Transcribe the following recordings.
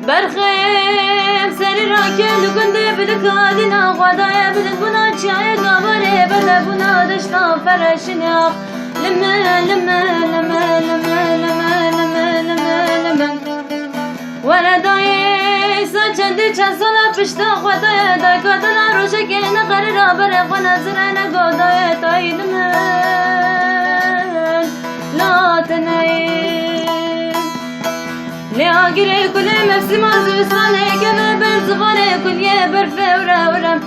برخیم سری را که لکنده بلکادینا خدای بلد بنا چیای گاباره بله بنا دشتا فرشناق لمه لمه لمه لمه لمه لمه لمه لمه وردای سچندی چند سالا پشتا خدای دای کاتنا روشه که نقره را بره خونه زره نگودای تایی لمه لا تنایی لیا گیره کلی مفسی مازوستانه که بر زغاره کلیه برفه ورا ورم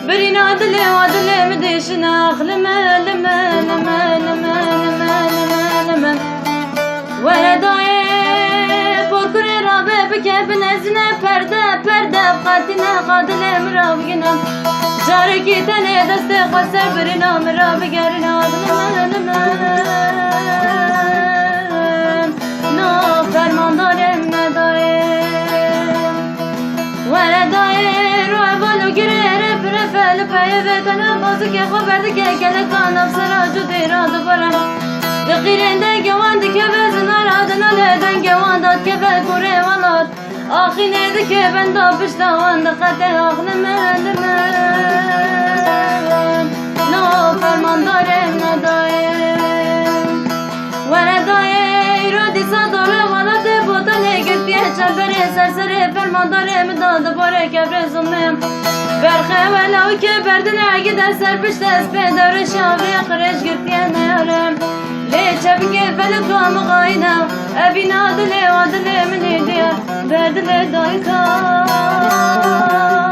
برین عدله عدله مدیشناخ لمه لمه لمه لمه لمه لمه لمه وردای پرکره رابه بکه بنزنه پرده پرده قاتینه قادله مرا بگنم جارکی تنه دست خسر برینا مرا بگرنا لمه لمه نو فرماندارم تنها بازو که خبرده که گله کانم سراجو دیرا دوبارم دقیرنده گوانده که بزنار آدنا لیدن گوانداد که بکوره والاد آخی نیده که بندا پشتاوان دقیقه آخنمه لمه نو فرماندارم ندایم وردای رو دیسا داره والات بودنه گرتیه چنبره سرسره فرماندارم داده باره کبر زمم برخه ولو که بردن اگه در سر پشت از پدر شاوری خرش گرتیه نیارم لیچه بگه فلکام غاینم ابین عدله عدله منی دیا بردل دای کار